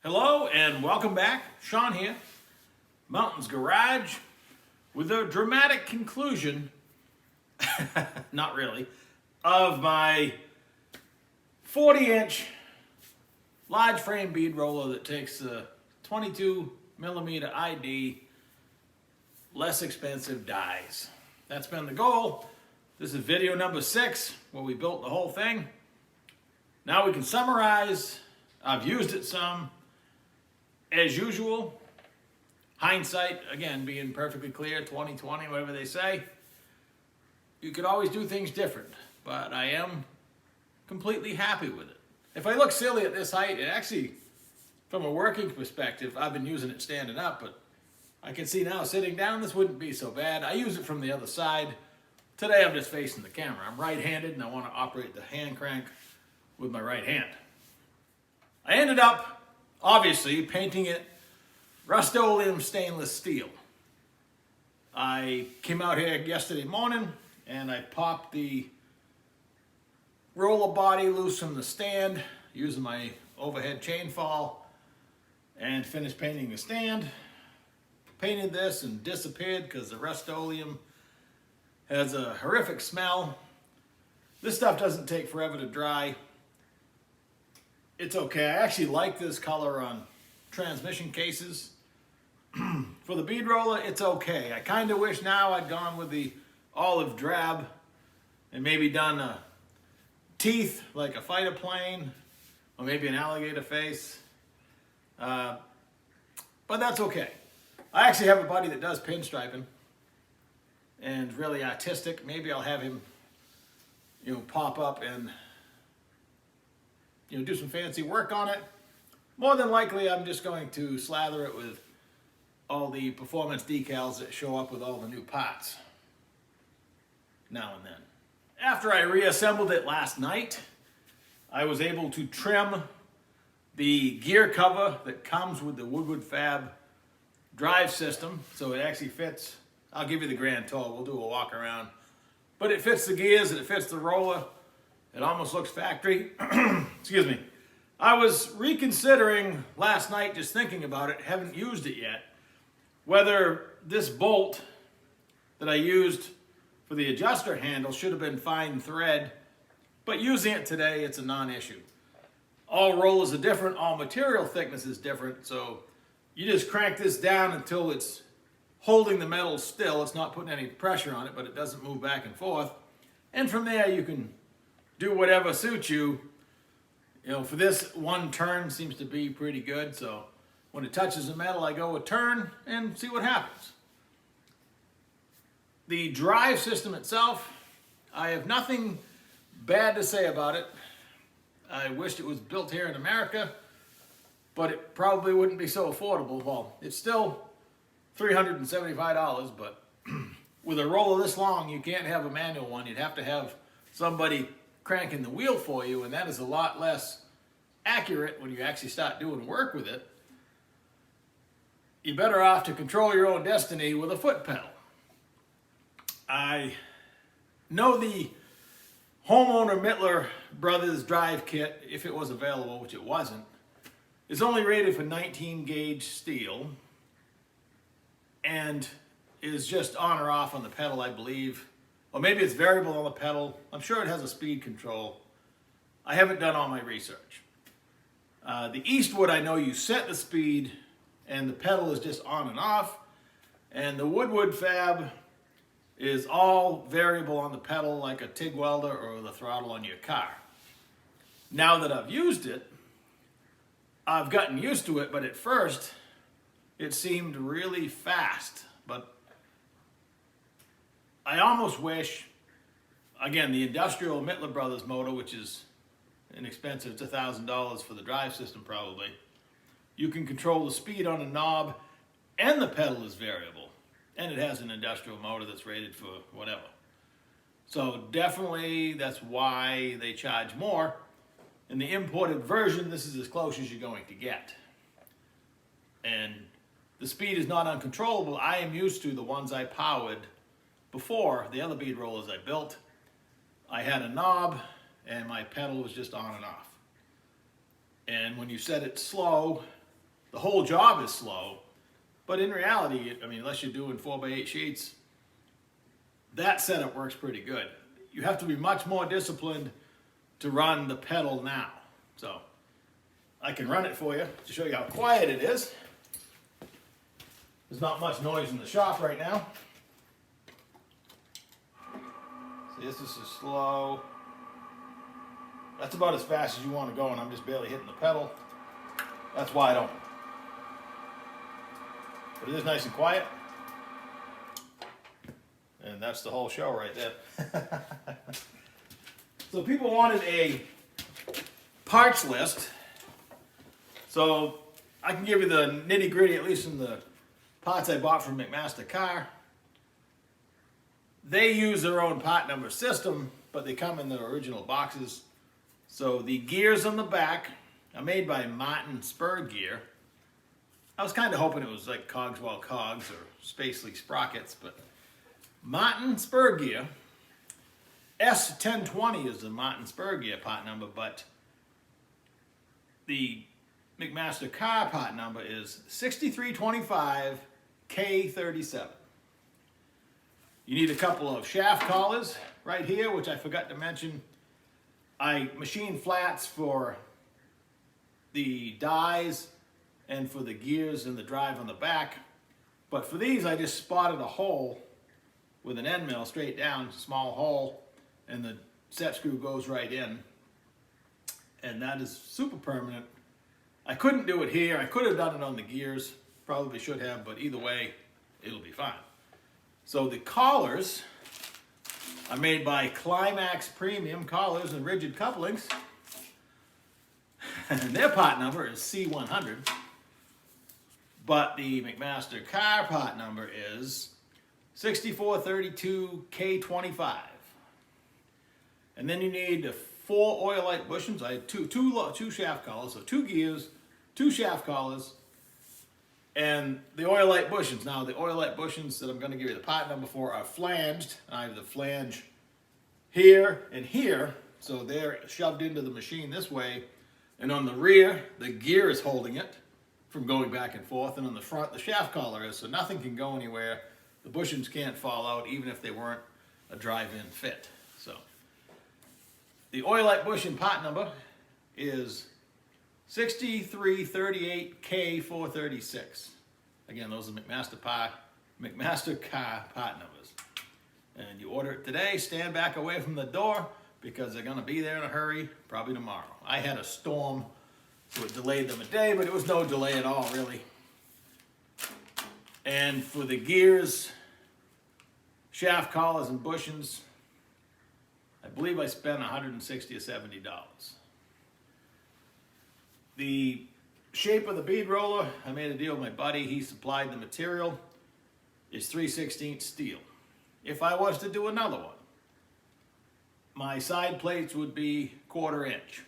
Hello and welcome back. Sean here, Mountains Garage, with a dramatic conclusion, not really, of my 40-inch large frame bead roller that takes a 22mm ID, less expensive dies. That's been the goal. This is video number 6, where we built the whole thing. Now we can summarize. I've used it some. As usual, hindsight, again, being perfectly clear, 20/20, whatever they say, you could always do things different, but I am completely happy with it. If I look silly at this height, it actually, from a working perspective, I've been using it standing up, but I can see now sitting down, this wouldn't be so bad. I use it from the other side. Today I'm just facing the camera. I'm right-handed and I want to operate the hand crank with my right hand. I ended up, obviously, painting it Rust-Oleum stainless steel. I came out here yesterday morning and I popped the roller body loose from the stand using my overhead chain fall and finished painting the stand. Painted this and disappeared because the Rust-Oleum has a horrific smell. This stuff doesn't take forever to dry. It's okay. I actually like this color on transmission cases. For the bead roller, it's okay. I kind of wish now I'd gone with the olive drab and maybe done a teeth like a fighter plane or maybe an alligator face. But that's okay. I actually have a buddy that does pinstriping and really artistic. Maybe I'll have him, pop up and do some fancy work on it. More than likely, I'm just going to slather it with all the performance decals that show up with all the new parts now and then. After I reassembled it last night, I was able to trim the gear cover that comes with the Woodward Fab drive system, so it actually fits. I'll give you the grand tour. We'll do a walk around. But it fits the gears and it fits the roller. It almost looks factory. Excuse me. I was reconsidering last night, just thinking about it, haven't used it yet, whether this bolt that I used for the adjuster handle should have been fine thread, but using it today, it's a non-issue. All rollers are different, all material thickness is different, so you just crank this down until it's holding the metal still. It's not putting any pressure on it, but it doesn't move back and forth. And from there, you can do whatever suits you. For this, one turn seems to be pretty good. So when it touches the metal, I go a turn and see what happens. The drive system itself, I have nothing bad to say about it. I wished it was built here in America, but it probably wouldn't be so affordable. Well, it's still $375, but with a roller this long, you can't have a manual one. You'd have to have somebody cranking the wheel for you, and that is a lot less accurate when you actually start doing work with it. You're better off to control your own destiny with a foot pedal. I know the homeowner Mittler Brothers drive kit, if it was available, which it wasn't, is only rated for 19 gauge steel and is just on or off on the pedal, I believe. Or maybe it's variable on the pedal. I'm sure it has a speed control. I haven't done all my research. The Eastwood, I know you set the speed and the pedal is just on and off. And the Woodward Fab is all variable on the pedal like a TIG welder or the throttle on your car. Now that I've used it, I've gotten used to it, but at first it seemed really fast. But I almost wish, again, the industrial Mittler Brothers motor, which is inexpensive, it's $1,000 for the drive system probably. You can control the speed on a knob and the pedal is variable. And it has an industrial motor that's rated for whatever. So definitely that's why they charge more. In the imported version, this is as close as you're going to get. And the speed is not uncontrollable. I am used to the ones I powered before, the other bead rollers I built. I had a knob and my pedal was just on and off. And when you set it slow, the whole job is slow. But in reality, I mean, unless you're doing 4x8 sheets, that setup works pretty good. You have to be much more disciplined to run the pedal now. So I can run it for you to show you how quiet it is. There's not much noise in the shop right now. See, this is slow. That's about as fast as you want to go, and I'm just barely hitting the pedal. That's wide open. But it is nice and quiet. And that's the whole show right there. So people wanted a parts list. So I can give you the nitty gritty, at least in the parts I bought from McMaster Car. They use their own part number system, but they come in the original boxes. So the gears on the back are made by Martin Spur Gear. I was kind of hoping it was like Cogswell Cogs or Spacely Sprockets, but Martin Spur Gear. S1020 is the Martin Spur Gear part number, but the McMaster Car part number is 6325K37. You need a couple of shaft collars right here, which I forgot to mention. I machine flats for the dies and for the gears and the drive on the back. But for these, I just spotted a hole with an end mill straight down, small hole, and the set screw goes right in. And that is super permanent. I couldn't do it here. I could have done it on the gears. Probably should have, but either way, it'll be fine. So the collars are made by Climax Premium Collars and Rigid Couplings. And their part number is C100. But the McMaster Car part number is 6432K25. And then you need 4 oil light bushings. I had two shaft collars, so 2 gears, 2 shaft collars, and the oil light bushings. Now the oil light bushings that I'm going to give you the part number for are flanged. I have the flange here and here, so they're shoved into the machine this way. And on the rear, the gear is holding it from going back and forth, and on the front, the shaft collar is, so nothing can go anywhere. The bushings can't fall out, even if they weren't a drive-in fit. So the oil light bushing part number is 6338K436. Again, those are McMaster Car part numbers. And you order it today, stand back away from the door because they're going to be there in a hurry, probably tomorrow. I had a storm, so it delayed them a day, but it was no delay at all, really. And for the gears, shaft collars, and bushings, I believe I spent $160 or $70. The shape of the bead roller, I made a deal with my buddy. He supplied the material. It's 3/16 steel. If I was to do another one, my side plates would be 1/4 inch,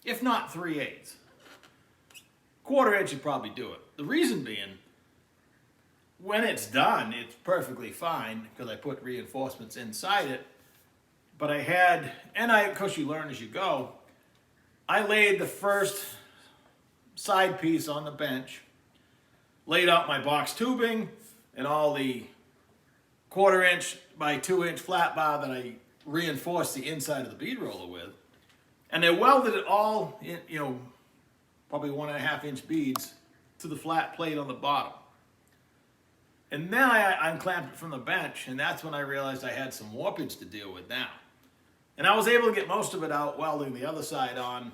if not 3/8. 1/4 inch would probably do it. The reason being, when it's done, it's perfectly fine because I put reinforcements inside it. But I had, and of course you learn as you go, I laid the first side piece on the bench, laid out my box tubing and all the 1/4 inch by 2 inch flat bar that I reinforced the inside of the bead roller with. And they welded it all in, probably 1.5 inch beads to the flat plate on the bottom. And then I unclamped it from the bench, and that's when I realized I had some warpage to deal with now. And I was able to get most of it out welding the other side on.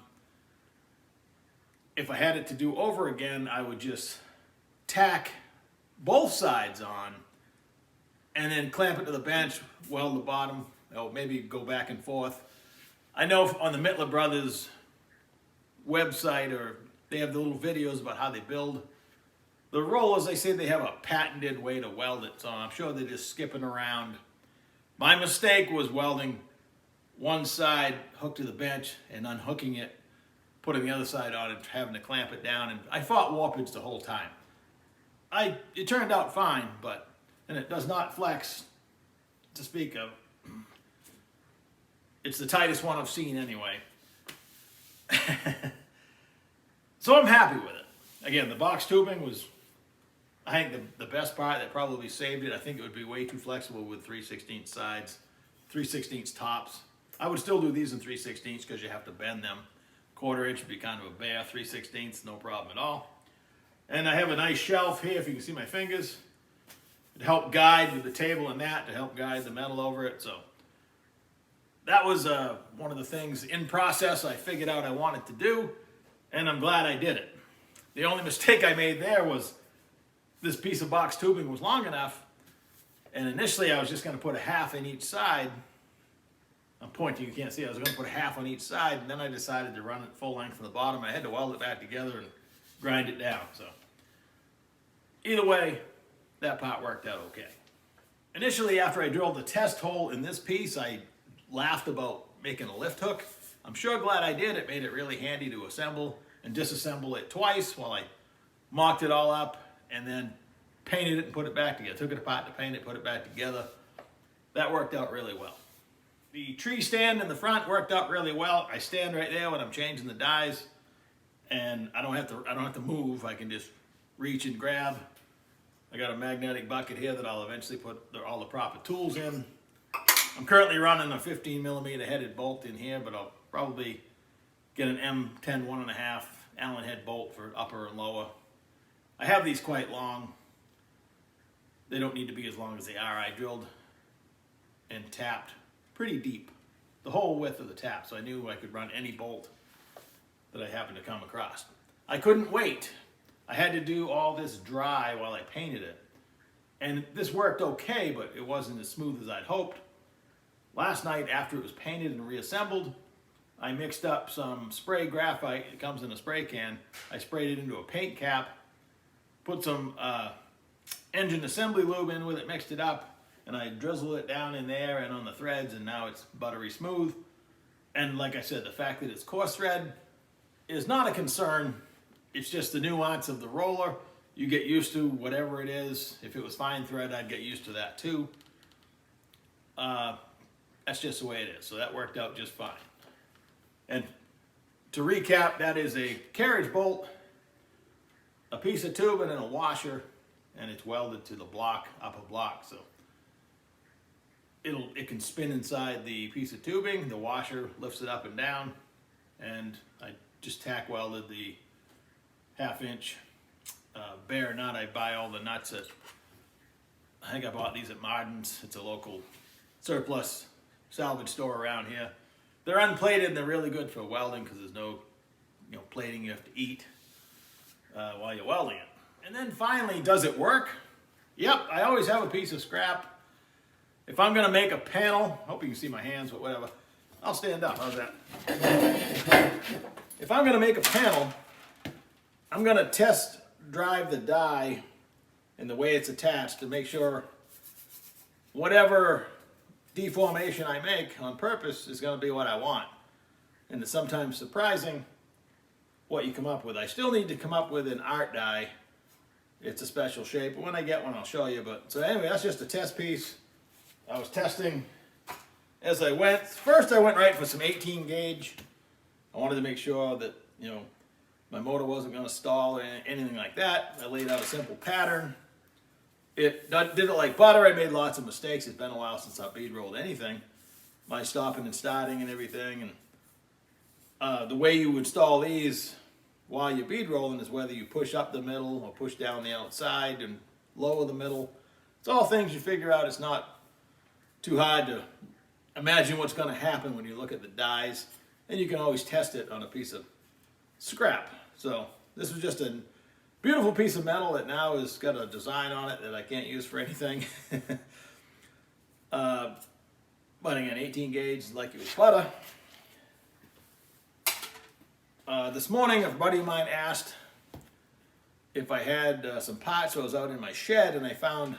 If I had it to do over again, I would just tack both sides on and then clamp it to the bench, weld the bottom, maybe go back and forth. I know on the Mittler Brothers website, or they have the little videos about how they build the rollers. They say they have a patented way to weld it, so I'm sure they're just skipping around. My mistake was welding one side hooked to the bench and unhooking it, putting the other side on and having to clamp it down, and I fought warpage the whole time. It turned out fine, and it does not flex to speak of. It's the tightest one I've seen anyway. So I'm happy with it. Again, the box tubing was, I think, the best part that probably saved it. I think it would be way too flexible with 3/16 sides, 3/16 tops. I would still do these in 3/16 because you have to bend them. 1/4 inch would be kind of a bear. 3/16, no problem at all. And I have a nice shelf here, if you can see my fingers, to help guide with the table and that, to help guide the metal over it. So that was one of the things in process I figured out I wanted to do, and I'm glad I did it. The only mistake I made there was this piece of box tubing was long enough, and initially I was just going to put a half in each side. I'm pointing, you can't see, I was going to put a half on each side, and then I decided to run it full length from the bottom. I had to weld it back together and grind it down. So either way, that part worked out okay. Initially, after I drilled the test hole in this piece, I laughed about making a lift hook. I'm sure glad I did. It made it really handy to assemble and disassemble it twice while I mocked it all up and then painted it and put it back together. Took it apart to paint it, put it back together. That worked out really well. The tree stand in the front worked out really well. I stand right there when I'm changing the dies, and I don't have to move. I can just reach and grab. I got a magnetic bucket here that I'll eventually put all the proper tools in. I'm currently running a 15mm headed bolt in here, but I'll probably get an M10 1.5 Allen head bolt for upper and lower. I have these quite long. They don't need to be as long as they are. I drilled and tapped pretty deep, the whole width of the tap, so I knew I could run any bolt that I happened to come across. I couldn't wait. I had to do all this dry while I painted it. And this worked okay, but it wasn't as smooth as I'd hoped. Last night, after it was painted and reassembled, I mixed up some spray graphite. It comes in a spray can. I sprayed it into a paint cap, put some engine assembly lube in with it, mixed it up, and I drizzled it down in there and on the threads, and now it's buttery smooth. And like I said, the fact that it's coarse thread is not a concern. It's just the nuance of the roller. You get used to whatever it is. If it was fine thread, I'd get used to that too. That's just the way it is. So that worked out just fine. And to recap, that is a carriage bolt, a piece of tubing, and a washer, and it's welded to the block, upper block. So it can spin inside the piece of tubing. The washer lifts it up and down, and I just tack welded the 1/2 inch bare nut. I buy all the nuts at, I think I bought these at Martin's. It's a local surplus salvage store around here. They're unplated and they're really good for welding because there's no plating you have to eat while you're welding it. And then finally, does it work? Yep, I always have a piece of scrap. If I'm going to make a panel, hope you can see my hands, but whatever, I'll stand up. How's that? If I'm going to make a panel, I'm going to test drive the die and the way it's attached to make sure whatever deformation I make on purpose is going to be what I want. And it's sometimes surprising what you come up with. I still need to come up with an art die. It's a special shape, but when I get one I'll show you. But so anyway, that's just a test piece. I was testing as I went. First I went right for some 18 gauge. I wanted to make sure that my motor wasn't going to stall or anything like that. I laid out a simple pattern. It did it like butter. I made lots of mistakes. It's been a while since I've bead rolled anything. My stopping and starting and everything. And the way you install these while you're bead rolling is whether you push up the middle or push down the outside and lower the middle. It's all things you figure out. It's not too hard to imagine what's going to happen when you look at the dies. And you can always test it on a piece of scrap. So this was just a beautiful piece of metal that now has got a design on it that I can't use for anything. But again, 18 gauge, like it was butter. This morning, a buddy of mine asked if I had some parts. So I was out in my shed and I found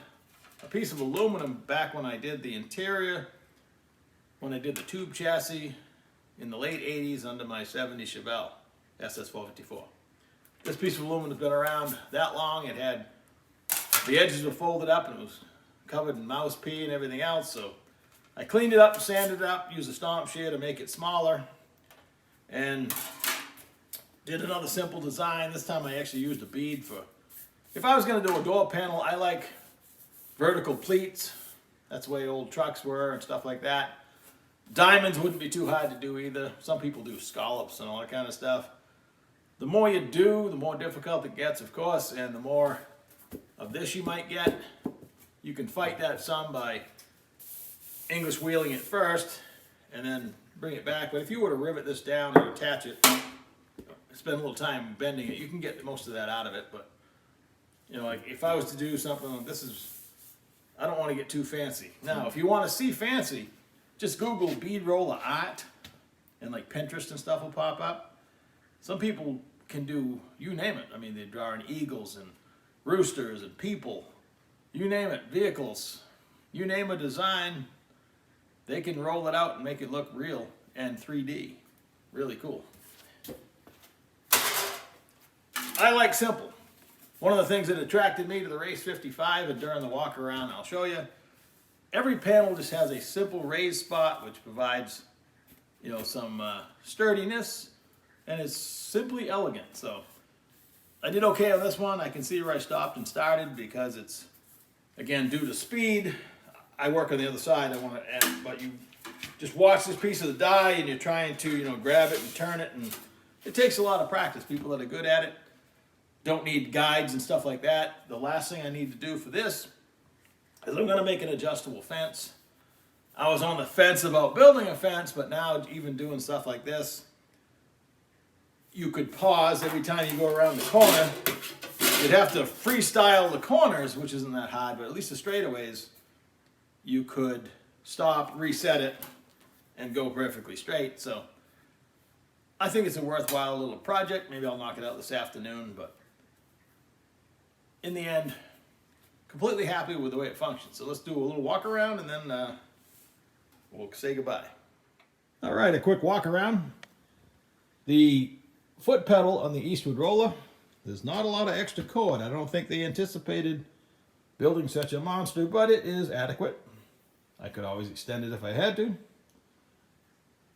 a piece of aluminum back when I did the interior, when I did the tube chassis in the late 80s under my 70 Chevelle SS454. This piece of aluminum has been around that long. It had, the edges were folded up and it was covered in mouse pee and everything else. So I cleaned it up, sanded it up, used a stomp shear to make it smaller. And Did another simple design. This time I actually used a bead for, if I was going to do a door panel, I like vertical pleats. That's the way old trucks were and stuff like that. Diamonds wouldn't be too hard to do either. Some people do scallops and all that kind of stuff. The more you do, the more difficult it gets, of course, and the more of this you might get. You can fight that some by English wheeling it first and then bring it back. But if you were to rivet this down and attach it, spend a little time bending it, you can get most of that out of it. But you know, like if I was to do something, this is, I don't want to get too fancy. Now, if you want to see fancy, just Google bead roller art, and like Pinterest and stuff will pop up. Some people can do, you name it. I mean, they draw in eagles and roosters and people, you name it, vehicles, you name a design, they can roll it out and make it look real and 3D. Really cool. I like simple. One of the things that attracted me to the Race 55 and during the walk around, I'll show you, every panel just has a simple raised spot which provides, you know, some sturdiness, and it's simply elegant. So I did okay on this one. I can see where I stopped and started because it's, again, due to speed. I work on the other side. I want to add, but you just watch this piece of the die and you're trying to, you know, grab it and turn it, and it takes a lot of practice. People that are good at it don't need guides and stuff like that. The last thing I need to do for this is I'm going to make an adjustable fence. I was on the fence about building a fence, but now even doing stuff like this, you could pause every time you go around the corner. You'd have to freestyle the corners, which isn't that hard, but at least the straightaways, you could stop, reset it, and go perfectly straight. So I think it's a worthwhile little project. Maybe I'll knock it out this afternoon, but in the end, completely happy with the way it functions. So let's do a little walk around and then we'll say goodbye. All right, a quick walk around. The foot pedal on the Eastwood roller, there's not a lot of extra cord. I don't think they anticipated building such a monster, but it is adequate. I could always extend it if I had to.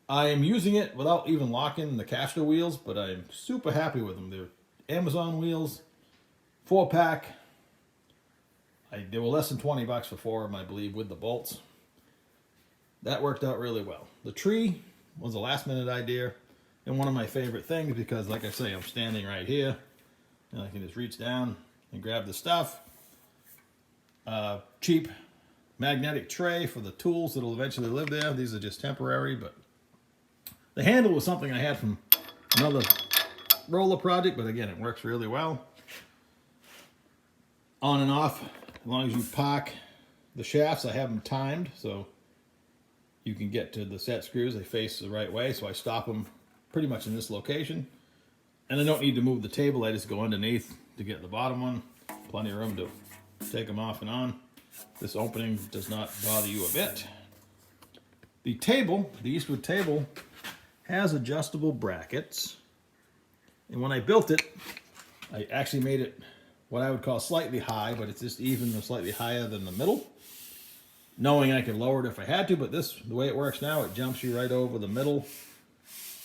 I am using it without even locking the caster wheels, but I'm super happy with them. They're Amazon wheels, 4-pack. They were less than 20 bucks for 4 of them, I believe, with the bolts. That worked out really well. The tree was a last-minute idea and one of my favorite things because, like I say, I'm standing right here and I can just reach down and grab the stuff. Cheap magnetic tray for the tools that will eventually live there. These are just temporary, but the handle was something I had from another roller project, but again, it works really well. On and off, as long as you park the shafts, I have them timed, so you can get to the set screws. They face the right way, so I stop them pretty much in this location. And I don't need to move the table. I just go underneath to get the bottom one. Plenty of room to take them off and on. This opening does not bother you a bit. The table, the Eastwood table, has adjustable brackets. And when I built it, I actually made it what I would call slightly high, but it's just even or slightly higher than the middle. Knowing I could lower it if I had to, but this, the way it works now, it jumps you right over the middle,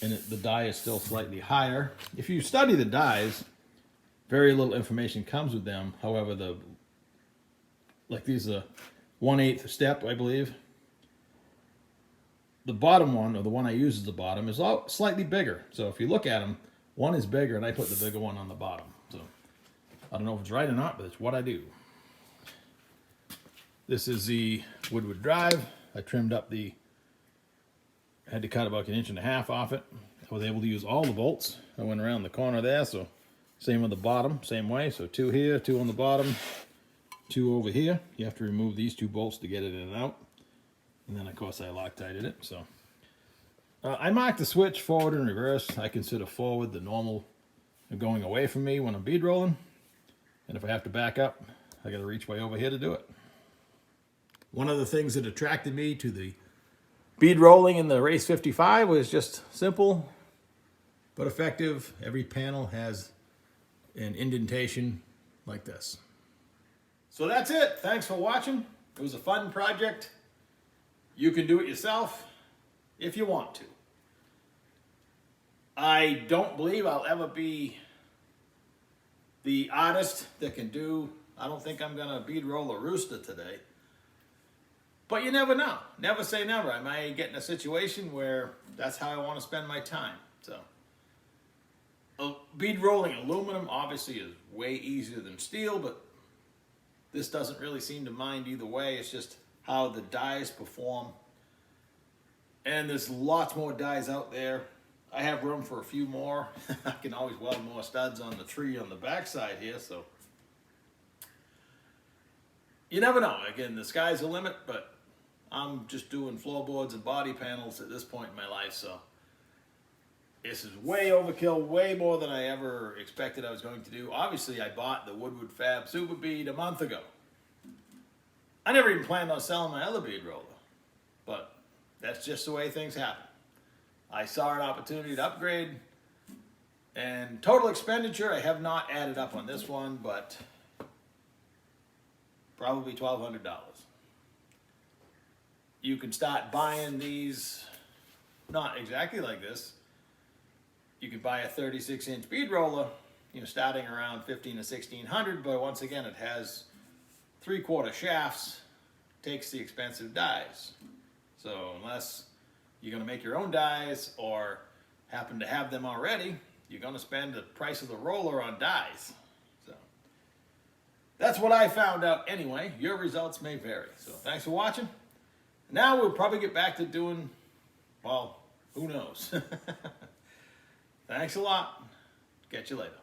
and the die is still slightly higher. If you study the dies, very little information comes with them. However, like these are 1/8 step, I believe. The bottom one, or the one I use as the bottom, is slightly bigger. So if you look at them, one is bigger, and I put the bigger one on the bottom. So I don't know if it's right or not, but it's what I do. This is the Woodward drive. I trimmed up I had to cut about 1.5 inches off it. I was able to use all the bolts. I went around the corner there, so same with the bottom, same way. So 2 here, 2 on the bottom, 2 over here. You have to remove these 2 bolts to get it in and out. And then, of course, I Loctited it. So I marked the switch forward and reverse. I consider forward the normal going away from me when I'm bead rolling. And if I have to back up, I got to reach way over here to do it. One of the things that attracted me to the bead rolling in the Race 55 was just simple but effective. Every panel has an indentation like this. So that's it. Thanks for watching. It was a fun project. You can do it yourself if you want to. I don't believe I'll ever be the artist that can do, I don't think I'm gonna bead roll a rooster today. But you never know. Never say never. I might get in a situation where that's how I want to spend my time. So, bead rolling aluminum obviously is way easier than steel, but this doesn't really seem to mind either way. It's just how the dies perform. And there's lots more dies out there. I have room for a few more. I can always weld more studs on the tree on the backside here, so you never know. Again, the sky's the limit, but I'm just doing floorboards and body panels at this point in my life, so this is way overkill, way more than I ever expected I was going to do. Obviously, I bought the Woodward Fab Super Bead a month ago. I never even planned on selling my other bead roller, but that's just the way things happen. I saw an opportunity to upgrade, and total expenditure, I have not added up on this one, but probably $1,200. You can start buying these, not exactly like this. You can buy a 36-inch bead roller, starting around $1,500 to $1,600, but once again, it has 3/4 shafts, takes the expensive dies. So unless you're going to make your own dies or happen to have them already, you're going to spend the price of the roller on dies. So that's what I found out anyway. Your results may vary. So thanks for watching. Now we'll probably get back to doing, well, who knows? Thanks a lot. Catch you later.